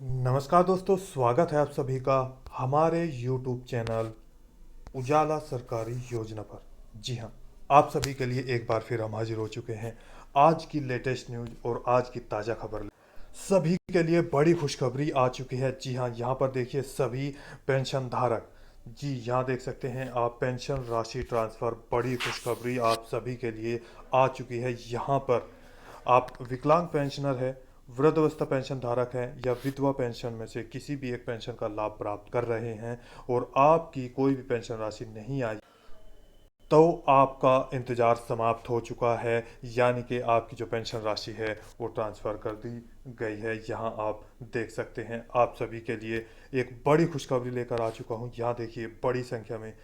नमस्कार दोस्तों, स्वागत है आप सभी का हमारे YouTube चैनल उजाला सरकारी योजना पर। जी हाँ, आप सभी के लिए एक बार फिर हम हाजिर हो चुके हैं आज की लेटेस्ट न्यूज और आज की ताज़ा खबर। सभी के लिए बड़ी खुशखबरी आ चुकी है। जी हाँ, यहाँ पर देखिए सभी पेंशन धारक, जी यहाँ देख सकते हैं आप, पेंशन राशि ट्रांसफ़र, बड़ी खुशखबरी आप सभी के लिए आ चुकी है। यहाँ पर आप विकलांग पेंशनर है, वृद्धावस्था पेंशन धारक हैं या विधवा पेंशन में से किसी भी एक पेंशन का लाभ प्राप्त कर रहे हैं और आपकी कोई भी पेंशन राशि नहीं आई, तो आपका इंतज़ार समाप्त हो चुका है। यानी कि आपकी जो पेंशन राशि है वो ट्रांसफ़र कर दी गई है। यहाँ आप देख सकते हैं, आप सभी के लिए एक बड़ी खुशखबरी लेकर आ चुका हूँ। यहाँ देखिए बड़ी संख्या में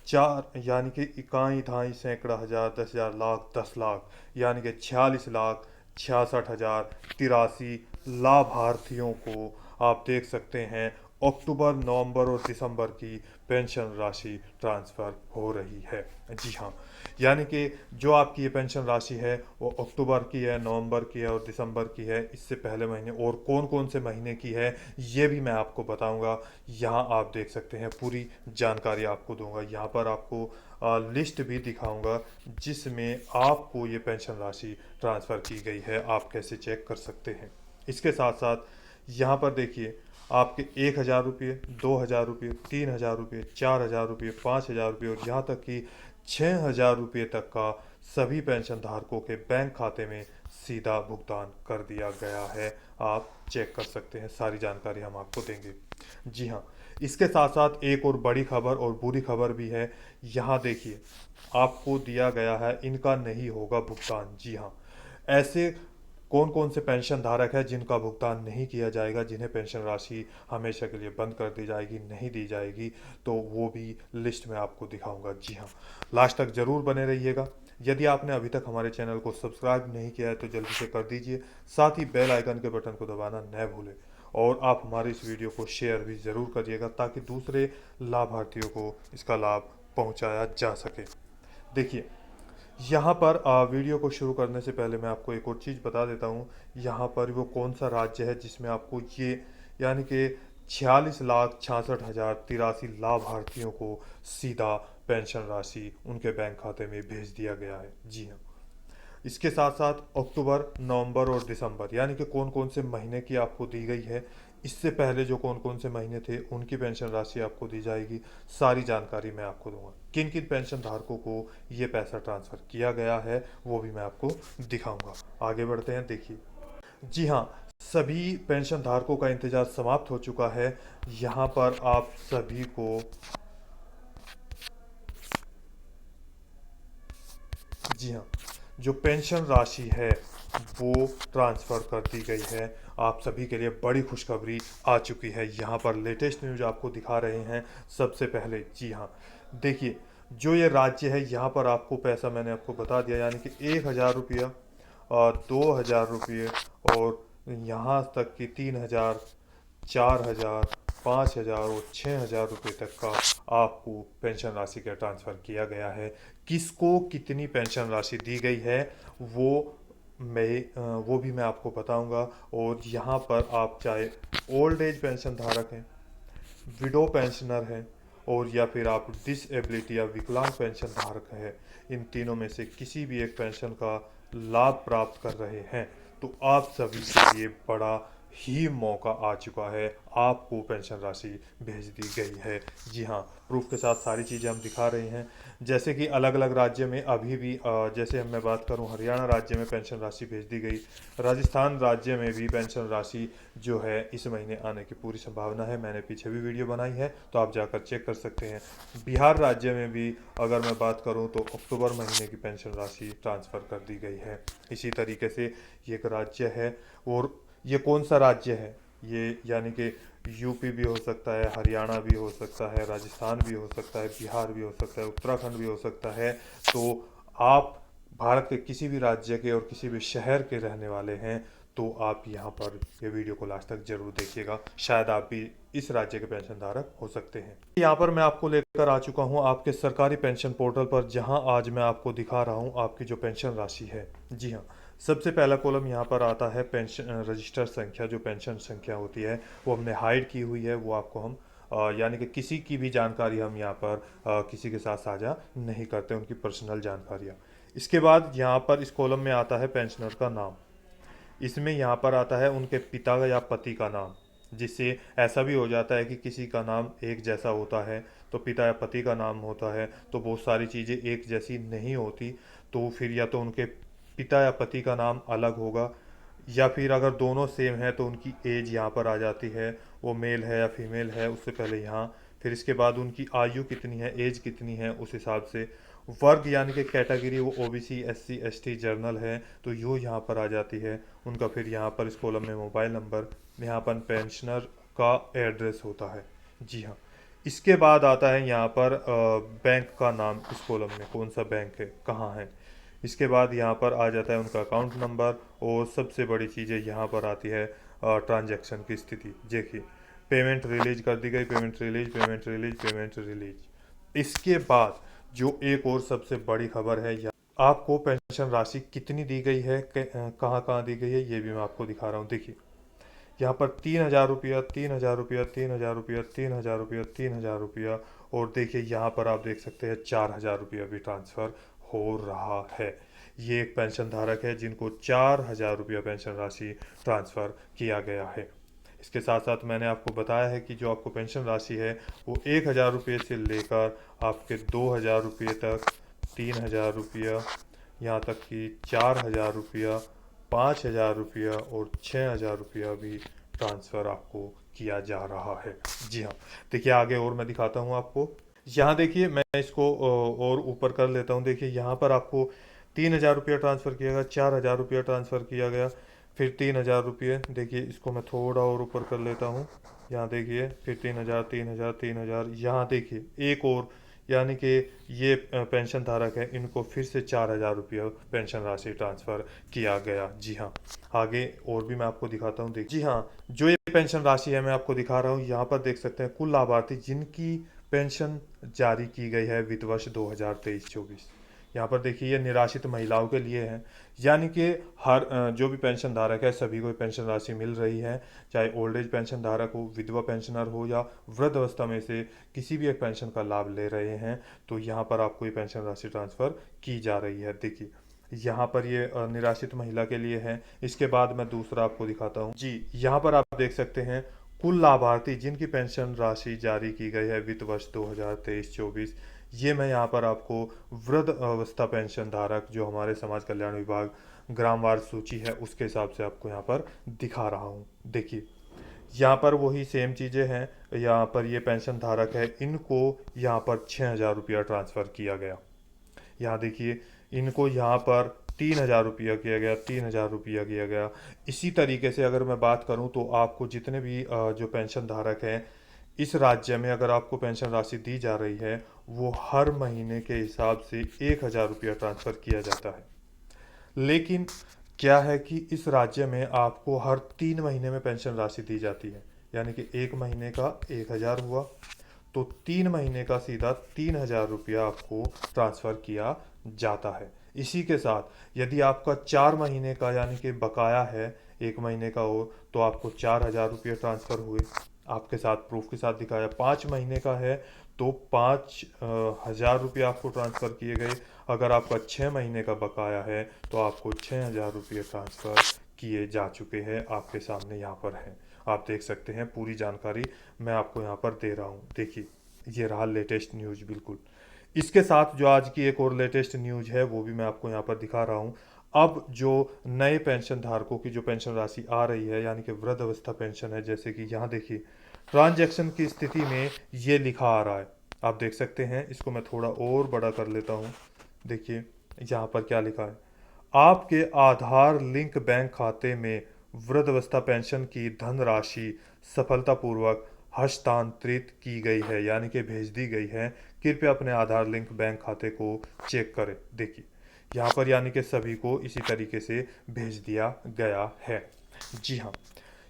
चार, यानी कि इकाई धाई सैकड़ा हज़ार, 10,000, लाख, 10 लाख, यानी कि 46,66,000 लाभार्थियों को आप देख सकते हैं अक्टूबर, नवंबर और दिसंबर की पेंशन राशि ट्रांसफ़र हो रही है। जी हाँ, यानी कि जो आपकी ये पेंशन राशि है वो अक्टूबर की है, नवंबर की है और दिसंबर की है। इससे पहले महीने और कौन कौन से महीने की है ये भी मैं आपको बताऊंगा। यहाँ आप देख सकते हैं पूरी जानकारी आपको दूंगा। यहाँ पर आपको लिस्ट भी दिखाऊंगा जिसमें आपको ये पेंशन राशि ट्रांसफ़र की गई है, आप कैसे चेक कर सकते हैं। इसके साथ साथ यहाँ पर देखिए आपके 1,000 रुपये, 2,000 रुपये, 3,000 रुपये, 4,000 रुपये, 5,000 रुपये और यहाँ तक कि 6,000 रुपये तक का सभी पेंशन धारकों के बैंक खाते में सीधा भुगतान कर दिया गया है। आप चेक कर सकते हैं, सारी जानकारी हम आपको देंगे। जी हाँ, इसके साथ साथ एक और बड़ी खबर और बुरी खबर भी है। यहाँ देखिए आपको दिया गया है इनका नहीं होगा भुगतान। जी हाँ, ऐसे कौन कौन से पेंशन धारक हैं जिनका भुगतान नहीं किया जाएगा, जिन्हें पेंशन राशि हमेशा के लिए बंद कर दी जाएगी, नहीं दी जाएगी, तो वो भी लिस्ट में आपको दिखाऊंगा। जी हाँ, लास्ट तक ज़रूर बने रहिएगा। यदि आपने अभी तक हमारे चैनल को सब्सक्राइब नहीं किया है तो जल्दी से कर दीजिए, साथ ही बेल आइकन के बटन को दबाना न भूलें और आप हमारे इस वीडियो को शेयर भी ज़रूर करिएगा ताकि दूसरे लाभार्थियों को इसका लाभ पहुंचाया जा सके। देखिए यहाँ पर वीडियो को शुरू करने से पहले मैं आपको एक और चीज़ बता देता हूँ। यहाँ पर वो कौन सा राज्य है जिसमें आपको ये, यानी कि 46,66,083 लाभार्थियों को सीधा पेंशन राशि उनके बैंक खाते में भेज दिया गया है। जी हाँ, इसके साथ साथ अक्टूबर, नवंबर और दिसंबर, यानी कि कौन कौन से महीने की आपको दी गई है, इससे पहले जो कौन कौन से महीने थे उनकी पेंशन राशि आपको दी जाएगी, सारी जानकारी मैं आपको दूंगा। किन किन पेंशन धारकों को ये पैसा ट्रांसफ़र किया गया है वो भी मैं आपको दिखाऊंगा। आगे बढ़ते हैं। देखिए जी हाँ, सभी पेंशन धारकों का इंतजार समाप्त हो चुका है। यहाँ पर आप सभी को, जी हाँ, जो पेंशन राशि है वो ट्रांसफ़र कर दी गई है। आप सभी के लिए बड़ी खुशखबरी आ चुकी है। यहाँ पर लेटेस्ट न्यूज आपको दिखा रहे हैं सबसे पहले। जी हाँ, देखिए जो ये राज्य है यहाँ पर आपको पैसा मैंने आपको बता दिया, यानी कि 1,000 रुपया और 2,000 रुपये और यहाँ तक कि 3,000, 4,000, 5,000 और 6,000 रुपये तक का आपको पेंशन राशि का ट्रांसफ़र किया गया है। किसको कितनी पेंशन राशि दी गई है वो वो भी मैं आपको बताऊंगा। और यहाँ पर आप चाहे ओल्ड एज पेंशन धारक हैं, विडो पेंशनर हैं और या फिर आप डिसएबिलिटी या विकलांग पेंशन धारक हैं, इन तीनों में से किसी भी एक पेंशन का लाभ प्राप्त कर रहे हैं, तो आप सभी के लिए बड़ा ही मौका आ चुका है। आपको पेंशन राशि भेज दी गई है। जी हाँ, प्रूफ के साथ सारी चीज़ें हम दिखा रहे हैं। जैसे कि अलग अलग राज्य में अभी भी जैसे मैं बात करूं, हरियाणा राज्य में पेंशन राशि भेज दी गई। राजस्थान राज्य में भी पेंशन राशि जो है इस महीने आने की पूरी संभावना है। मैंने पीछे भी वीडियो बनाई है तो आप जाकर चेक कर सकते हैं। बिहार राज्य में भी अगर मैं बात करूं तो अक्टूबर महीने की पेंशन राशि ट्रांसफ़र कर दी गई है। इसी तरीके से ये एक राज्य है। और ये कौन सा राज्य है ये, यानी कि यूपी भी हो सकता है, हरियाणा भी हो सकता है, राजस्थान भी हो सकता है, बिहार भी हो सकता है, उत्तराखंड भी हो सकता है। तो आप भारत के किसी भी राज्य के और किसी भी शहर के रहने वाले हैं तो आप यहाँ पर ये वीडियो को लास्ट तक जरूर देखिएगा, शायद आप भी इस राज्य के पेंशन धारक हो सकते हैं। यहाँ पर मैं आपको लेकर आ चुका हूँ आपके सरकारी पेंशन पोर्टल पर, जहाँ आज मैं आपको दिखा रहा हूँ आपकी जो पेंशन राशि है। जी हाँ, सबसे पहला कॉलम यहाँ पर आता है पेंशन रजिस्टर संख्या, जो पेंशन संख्या होती है वो हमने हाइड की हुई है, वो आपको हम यानी कि किसी की भी जानकारी हम यहाँ पर किसी के साथ साझा नहीं करते, उनकी पर्सनल जानकारियाँ। इसके बाद यहाँ पर इस कॉलम में आता है पेंशनर का नाम। इसमें यहाँ पर आता है उनके पिता या पति का नाम, जिससे ऐसा भी हो जाता है कि किसी का नाम एक जैसा होता है, तो पिता या पति का नाम होता है तो बहुत सारी चीज़ें एक जैसी नहीं होती, तो फिर या तो उनके पिता या पति का नाम अलग होगा, या फिर अगर दोनों सेम है तो उनकी एज यहाँ पर आ जाती है, वो मेल है या फीमेल है उससे पहले यहाँ। फिर इसके बाद उनकी आयु कितनी है, एज कितनी है, उस हिसाब से वर्ग यानी कि कैटेगरी, वो ओबीसी एससी एसटी जर्नल है तो यो यहाँ पर आ जाती है उनका। फिर यहाँ पर इस कॉलम में मोबाइल नंबर, यहाँ पर पेंशनर का एड्रेस होता है। जी हाँ। इसके बाद आता है यहाँ पर बैंक का नाम, इस कॉलम में कौन सा बैंक है, कहाँ है। इसके बाद यहाँ पर आ जाता है उनका अकाउंट नंबर, और सबसे बड़ी चीज़ें यहाँ पर आती है ट्रांजैक्शन की स्थिति। देखिए, पेमेंट रिलीज कर दी गई, payment release, payment release, payment release. इसके बाद जो एक और सबसे बड़ी खबर है, आपको पेंशन राशि कितनी दी गई है, कहाँ कहाँ दी गई है, ये भी मैं आपको दिखा रहा हूँ। देखिए, यहाँ पर 3,000 रुपया, 3,000 रुपया, 3,000 रुपया, 3,000 रुपया, 3,000 रुपया, और देखिए यहाँ पर आप देख सकते हैं 4,000 रुपया भी ट्रांसफ़र हो रहा है। ये एक पेंशन धारक है जिनको 4,000 रुपया पेंशन राशि ट्रांसफ़र किया गया है। इसके साथ साथ मैंने आपको बताया है कि जो आपको पेंशन राशि है वो 1,000 रुपये से लेकर आपके 2,000 रुपये तक, 3,000 रुपया, यहाँ तक कि 4,000 रुपया, 5,000 रुपया और 6,000 रुपया भी ट्रांसफ़र आपको किया जा रहा है। जी हाँ। देखिए आगे और मैं दिखाता हूँ आपको। यहाँ देखिए, मैं इसको और ऊपर कर लेता हूँ। देखिए यहाँ पर आपको 3,000 रुपया ट्रांसफ़र किया गया, 4,000 रुपया ट्रांसफ़र किया गया, फिर 3,000 रुपये। देखिए इसको मैं थोड़ा और ऊपर कर लेता हूँ। यहाँ देखिए फिर 3,000, 3,000, 3,000, यहाँ देखिए एक और, यानी कि ये पेंशन धारक है, इनको फिर से 4,000 रुपया पेंशन राशि ट्रांसफ़र किया गया। जी हाँ। आगे और भी मैं आपको दिखाता हूँ। देख, जी हाँ, जो ये पेंशन राशि है मैं आपको दिखा रहा हूँ। यहाँ पर देख सकते हैं कुल लाभार्थी जिनकी पेंशन जारी की गई है वित्त वर्ष 2023-24। यहाँ पर देखिए ये निराश्रित महिलाओं के लिए है, यानी कि हर जो भी पेंशन धारक है सभी को पेंशन राशि मिल रही है, चाहे ओल्ड एज पेंशन धारक हो, विधवा पेंशनर हो, या वृद्ध अवस्था में से किसी भी एक पेंशन का लाभ ले रहे हैं, तो यहाँ पर आपको ये पेंशन राशि ट्रांसफ़र की जा रही है। देखिए यहाँ पर ये निराश्रित महिला के लिए है। इसके बाद मैं दूसरा आपको दिखाता हूँ। जी, यहाँ पर आप देख सकते हैं कुल लाभार्थी जिनकी पेंशन राशि जारी की गई है वित्त वर्ष 2023-24। ये मैं यहाँ पर आपको वृद्ध अवस्था पेंशन धारक जो हमारे समाज कल्याण विभाग ग्रामवार सूची है उसके हिसाब से आपको यहाँ पर दिखा रहा हूँ। देखिए यहाँ पर वही सेम चीज़ें हैं। यहाँ पर ये पेंशन धारक है, इनको यहाँ पर 6,000 रुपया ट्रांसफ़र किया गया। यहाँ देखिए इनको यहाँ पर 3,000 रुपया किया गया, 3,000 रुपया किया गया। इसी तरीके से अगर मैं बात करूँ तो आपको जितने भी जो पेंशन धारक हैं इस राज्य में, अगर आपको पेंशन राशि दी जा रही है वो हर महीने के हिसाब से 1,000 रुपया ट्रांसफ़र किया जाता है। लेकिन क्या है कि इस राज्य में आपको हर 3 महीने में पेंशन राशि दी जाती है, यानी कि 1 महीने का 1,000 हुआ, तो 3 महीने का सीधा 3,000 रुपया आपको ट्रांसफ़र किया जाता है। इसी के साथ यदि आपका 4 महीने का यानी कि बकाया है, 1 महीने का हो, तो आपको 4,000 रुपये ट्रांसफ़र हुए, आपके साथ प्रूफ के साथ दिखाया। 5 महीने का है तो 5,000 रुपये आपको ट्रांसफ़र किए गए। अगर आपका 6 महीने का बकाया है तो आपको 6,000 रुपये ट्रांसफ़र किए जा चुके हैं, आपके सामने यहाँ पर है। आप देख सकते हैं पूरी जानकारी मैं आपको यहाँ पर दे रहा हूँ। देखिए ये रहा लेटेस्ट न्यूज़ बिल्कुल। इसके साथ जो आज की एक और लेटेस्ट न्यूज़ है वो भी मैं आपको यहाँ पर दिखा रहा हूँ। अब जो नए पेंशन धारकों की जो पेंशन राशि आ रही है, यानी कि वृद्ध अवस्था पेंशन है, जैसे कि यहाँ देखिए ट्रांजैक्शन की स्थिति में ये लिखा आ रहा है, आप देख सकते हैं। इसको मैं थोड़ा और बड़ा कर लेता हूँ। देखिए यहाँ पर क्या लिखा है, आपके आधार लिंक बैंक खाते में वृद्धावस्था पेंशन की धनराशि सफलतापूर्वक हस्तांतरित की गई है, यानी कि भेज दी गई है। कृपया अपने आधार लिंक बैंक खाते को चेक करें। देखिए यहाँ पर यानी कि सभी को इसी तरीके से भेज दिया गया है। जी हाँ,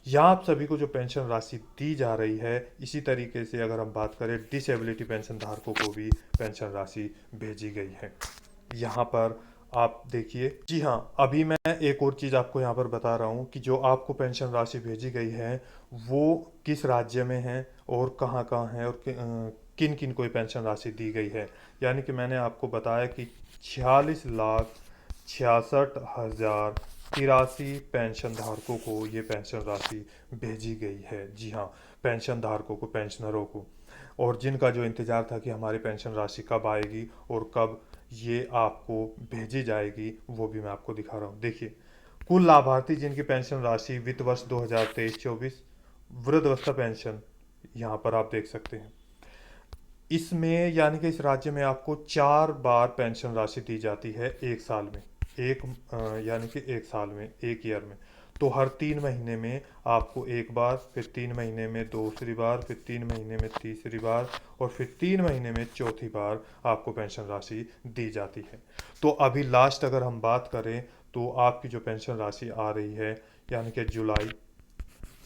यहाँ आप सभी को जो पेंशन राशि दी जा रही है, इसी तरीके से अगर हम बात करें डिसेबिलिटी पेंशन धारकों को भी पेंशन राशि भेजी गई है। यहाँ पर आप देखिए। जी हाँ, अभी मैं एक और चीज़ आपको यहाँ पर बता रहा हूँ कि जो आपको पेंशन राशि भेजी गई है वो किस राज्य में है और कहाँ कहाँ है और किन किन को ये पेंशन राशि दी गई है। यानी कि मैंने आपको बताया कि 46,66,063 पेंशन धारकों को ये पेंशन राशि भेजी गई है। जी हाँ, पेंशन धारकों को, पेंशनरों को। और जिनका जो इंतज़ार था कि हमारी पेंशन राशि कब आएगी और कब ये आपको भेजी जाएगी, वो भी मैं आपको दिखा रहा हूँ। देखिए, कुल लाभार्थी जिनकी पेंशन राशि वित्त वर्ष 2023-24 वृद्धावस्था पेंशन, यहाँ पर आप देख सकते हैं। इसमें यानी कि इस राज्य में आपको 4 बार पेंशन राशि दी जाती है एक साल में। यानी कि एक साल में, एक ईयर में। तो हर 3 महीने में आपको एक बार, फिर 3 महीने में दूसरी बार, फिर 3 महीने में तीसरी बार और फिर 3 महीने में चौथी बार आपको पेंशन राशि दी जाती है। तो अभी लास्ट अगर हम बात करें तो आपकी जो पेंशन राशि आ रही है, यानी कि जुलाई,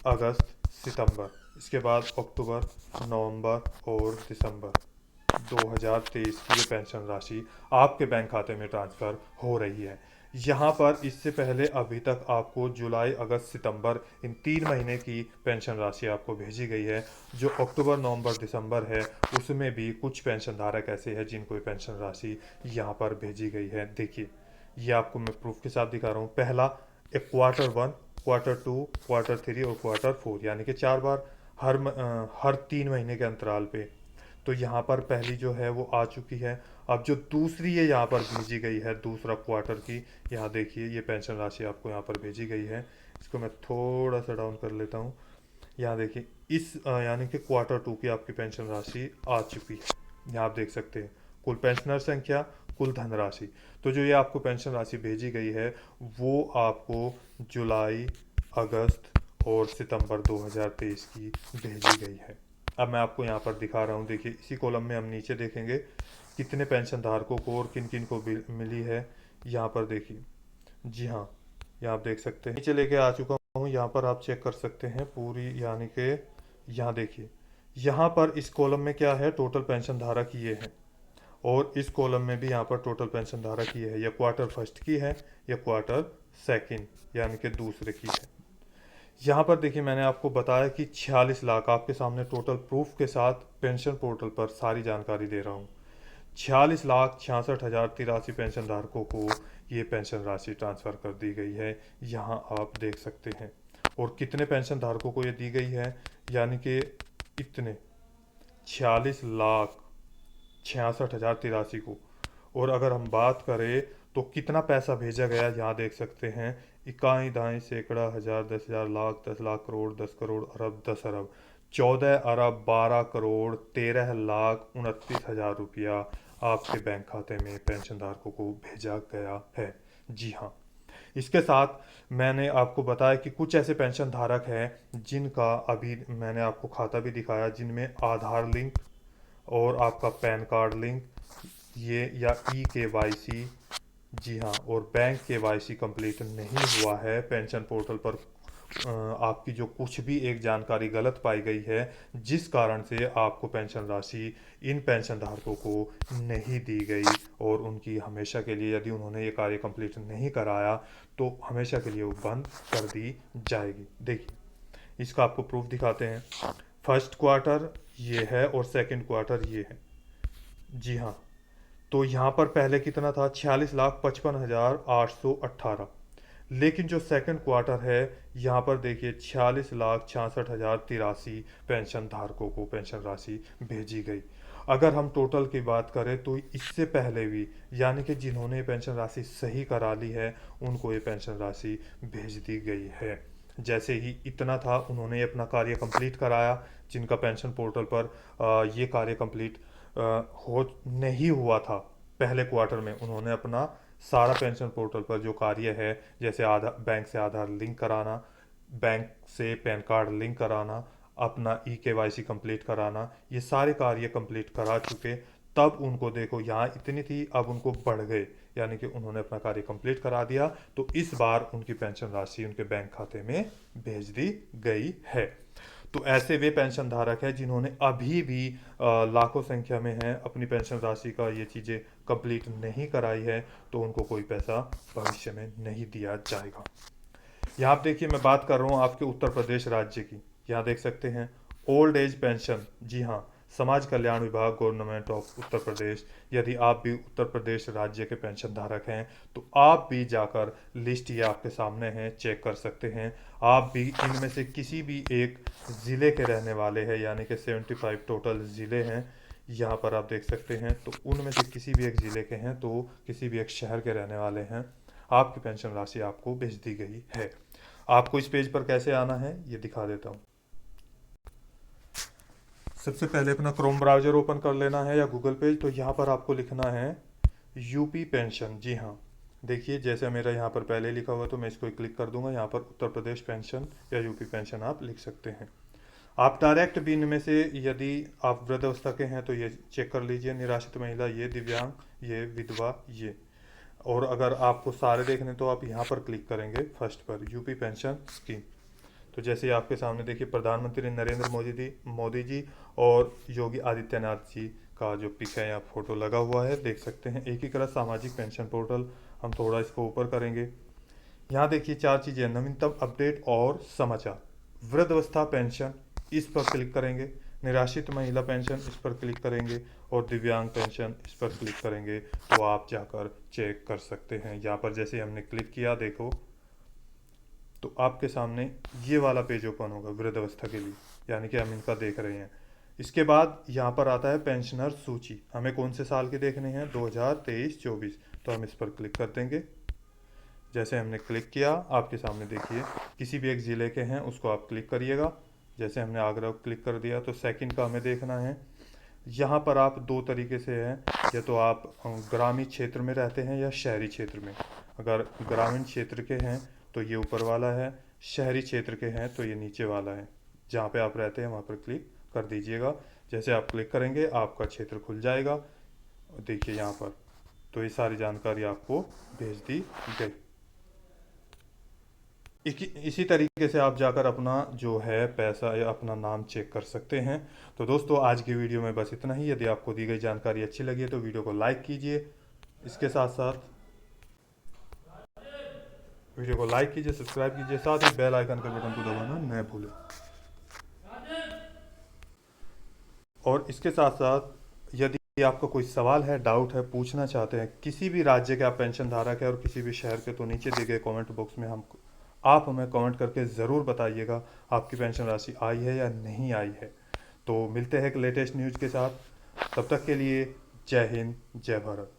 अगस्त, सितंबर, इसके बाद अक्टूबर, नवंबर और दिसंबर 2023 की ये पेंशन राशि आपके बैंक खाते में ट्रांसफ़र हो रही है। यहाँ पर इससे पहले अभी तक आपको जुलाई, अगस्त, सितंबर इन 3 महीने की पेंशन राशि आपको भेजी गई है। जो अक्टूबर, नवंबर, दिसंबर है उसमें भी कुछ पेंशन धारक ऐसे हैं जिनको ये पेंशन राशि यहाँ पर भेजी गई है। देखिए, ये आपको मैं प्रूफ के साथ दिखा रहा हूँ। पहला, एक क्वार्टर 1, क्वार्टर 2, क्वार्टर 3 और क्वार्टर 4, यानी कि 4 बार हर 3 महीने के अंतराल पे। तो यहाँ पर पहली जो है वो आ चुकी है। अब जो दूसरी है यहाँ पर भेजी गई है, दूसरा क्वार्टर की, यहाँ देखिए ये पेंशन राशि आपको यहाँ पर भेजी गई है। इसको मैं थोड़ा सा डाउन कर लेता हूँ। यहाँ देखिए, इस यानी कि क्वार्टर 2 की आपकी पेंशन राशि आ चुकी है। यहाँ आप देख सकते हैं कुल पेंशनर संख्या, कुल धनराशि। तो जो ये आपको पेंशन राशि भेजी गई है वो आपको जुलाई, अगस्त और सितंबर 2023 की भेजी गई है। अब मैं आपको यहाँ पर दिखा रहा हूँ। देखिए, इसी कॉलम में हम नीचे देखेंगे कितने पेंशन धारकों को और किन किन को मिली है। यहाँ पर देखिए, जी हाँ, यहाँ आप देख सकते हैं, नीचे लेके आ चुका हूँ। यहाँ पर आप चेक कर सकते हैं पूरी, यानी कि यहाँ देखिए, यहाँ पर इस कॉलम में क्या है, टोटल पेंशन धारक ये है और इस कॉलम में भी यहाँ पर टोटल पेंशन धारक ये है। या क्वार्टर फर्स्ट की है या क्वार्टर सेकंड, यानी कि दूसरे की है। यहाँ पर देखिए, मैंने आपको बताया कि 46 लाख आपके सामने टोटल प्रूफ के साथ पेंशन पोर्टल पर सारी जानकारी दे रहा हूँ। 46,66,083 पेंशन धारकों को ये पेंशन राशि ट्रांसफ़र कर दी गई है। यहाँ आप देख सकते हैं। और कितने पेंशन धारकों को ये दी गई है, यानी कि इतने 46,66,083 को। और अगर हम बात करें तो कितना पैसा भेजा गया, यहाँ देख सकते हैं, इकाई, दहाई, सैकड़ा, हजार, 10,000, लाख, 10 लाख, करोड़, 10 करोड़, अरब, 10 अरब, 14 अरब, 12 करोड़, 13,29,हजार रुपया आपके बैंक खाते में पेंशन धारकों को भेजा गया है। जी हाँ, इसके साथ मैंने आपको बताया कि कुछ ऐसे पेंशन धारक हैं जिनका अभी मैंने आपको खाता भी दिखाया, जिनमें आधार लिंक और आपका पैन कार्ड लिंक, ये या KYC, जी हाँ, और बैंक KYC कंप्लीट नहीं हुआ है। पेंशन पोर्टल पर आपकी जो कुछ भी एक जानकारी गलत पाई गई है, जिस कारण से आपको पेंशन राशि इन पेंशन धारकों को नहीं दी गई और उनकी हमेशा के लिए, यदि उन्होंने ये कार्य कंप्लीट नहीं कराया तो हमेशा के लिए वो बंद कर दी जाएगी। देखिए, इसका आपको प्रूफ दिखाते हैं। फर्स्ट क्वार्टर ये है और सेकंड क्वार्टर ये है। जी हाँ, तो यहाँ पर पहले कितना था, 46,55,818। लेकिन जो सेकंड क्वार्टर है, यहाँ पर देखिए 46,66,083 पेंशन धारकों को पेंशन राशि भेजी गई। अगर हम टोटल की बात करें तो इससे पहले भी, यानी कि जिन्होंने पेंशन राशि सही करा ली है उनको ये पेंशन राशि भेज दी गई है। जैसे ही इतना था उन्होंने अपना कार्य कंप्लीट कराया, जिनका पेंशन पोर्टल पर ये कार्य कंप्लीट हो नहीं हुआ था पहले क्वार्टर में, उन्होंने अपना सारा पेंशन पोर्टल पर जो कार्य है, जैसे आधार, बैंक से आधार लिंक कराना, बैंक से पैन कार्ड लिंक कराना, अपना KYC कंप्लीट कराना, ये सारे कार्य कंप्लीट करा चुके। तब उनको देखो, यहाँ इतनी थी, अब उनको बढ़ गए, यानी कि उन्होंने अपना कार्य कंप्लीट करा दिया, तो इस बार उनकी पेंशन राशि उनके बैंक खाते में भेज दी गई है। तो ऐसे वे पेंशन धारक हैं जिन्होंने अभी भी लाखों संख्या में हैं अपनी पेंशन राशि का ये चीज़ें कंप्लीट नहीं कराई है, तो उनको कोई पैसा भविष्य में नहीं दिया जाएगा। यहाँ आप देखिए, मैं बात कर रहा हूँ आपके उत्तर प्रदेश राज्य की। यहाँ देख सकते हैं ओल्ड एज पेंशन, जी हाँ, समाज कल्याण विभाग, गवर्नमेंट ऑफ उत्तर प्रदेश। यदि आप भी उत्तर प्रदेश राज्य के पेंशन धारक हैं तो आप भी जाकर लिस्ट ये आपके सामने है, चेक कर सकते हैं। आप भी इनमें से किसी भी एक ज़िले के रहने वाले हैं, यानी कि 75 टोटल ज़िले हैं यहाँ पर आप देख सकते हैं। तो उनमें से किसी भी एक ज़िले के हैं, तो किसी भी एक शहर के रहने वाले हैं, आपकी पेंशन राशि आपको भेज दी गई है। आपको इस पेज पर कैसे आना है ये दिखा देता हूँ। सबसे पहले अपना क्रोम ब्राउज़र ओपन कर लेना है या गूगल पेज। तो यहाँ पर आपको लिखना है यूपी पेंशन। जी हाँ, देखिए जैसे मेरा यहाँ पर पहले लिखा हुआ, तो मैं इसको क्लिक कर दूंगा। यहाँ पर उत्तर प्रदेश पेंशन या यूपी पेंशन आप लिख सकते हैं। आप डायरेक्ट भी इनमें से, यदि आप वृद्धावस्था के हैं तो ये चेक कर लीजिए, निराश्रित महिला, ये दिव्यांग, ये विधवा, ये। और अगर आपको सारे देखने तो आप यहाँ पर क्लिक करेंगे फर्स्ट पर, यूपी पेंशन स्कीम। तो जैसे ही आपके सामने देखिए प्रधानमंत्री नरेंद्र मोदी जी और योगी आदित्यनाथ जी का जो पिक है या फोटो लगा हुआ है, देख सकते हैं। एकीकृत सामाजिक पेंशन पोर्टल, हम थोड़ा इसको ऊपर करेंगे। यहाँ देखिए 4 चीज़ें, नवीनतम अपडेट और समाचार। वृद्धावस्था पेंशन, इस पर क्लिक करेंगे। निराश्रित महिला पेंशन, इस पर क्लिक करेंगे। और दिव्यांग पेंशन, इस पर क्लिक करेंगे। तो आप जाकर चेक कर सकते हैं। यहाँ पर जैसे हमने क्लिक किया, देखो तो आपके सामने ये वाला पेज ओपन होगा वृद्धावस्था के लिए, यानी कि हम इनका देख रहे हैं। इसके बाद यहाँ पर आता है पेंशनर सूची। हमें कौन से साल के देखने हैं, 2023-24। तो हम इस पर क्लिक कर देंगे। जैसे हमने क्लिक किया, आपके सामने देखिए किसी भी एक ज़िले के हैं उसको आप क्लिक करिएगा। जैसे हमने आगरा क्लिक कर दिया, तो सेकंड का हमें देखना है। यहाँ पर आप 2 तरीके से हैं, या तो आप ग्रामीण क्षेत्र में रहते हैं या शहरी क्षेत्र में। अगर ग्रामीण क्षेत्र के हैं तो ये ऊपर वाला है, शहरी क्षेत्र के हैं तो ये नीचे वाला है। जहाँ पे आप रहते हैं वहाँ पर क्लिक कर दीजिएगा। जैसे आप क्लिक करेंगे आपका क्षेत्र खुल जाएगा। देखिए यहाँ पर, तो ये सारी जानकारी आपको भेज दी गई। इसी तरीके से आप जाकर अपना जो है पैसा या अपना नाम चेक कर सकते हैं। तो दोस्तों, आज की वीडियो में बस इतना ही। यदि आपको दी गई जानकारी अच्छी लगी है तो वीडियो को लाइक कीजिए। इसके साथ साथ वीडियो को लाइक कीजिए, सब्सक्राइब कीजिए, साथ ही बेल आइकन के बटन को दबाना न भूलें। और इसके साथ साथ यदि आपका कोई सवाल है, डाउट है, पूछना चाहते हैं, किसी भी राज्य के आप पेंशन धारक है और किसी भी शहर के, तो नीचे दिए गए कमेंट बॉक्स में आप हमें कमेंट करके ज़रूर बताइएगा आपकी पेंशन राशि आई है या नहीं आई है। तो मिलते हैं एक लेटेस्ट न्यूज़ के साथ। तब तक के लिए जय हिंद, जय भारत।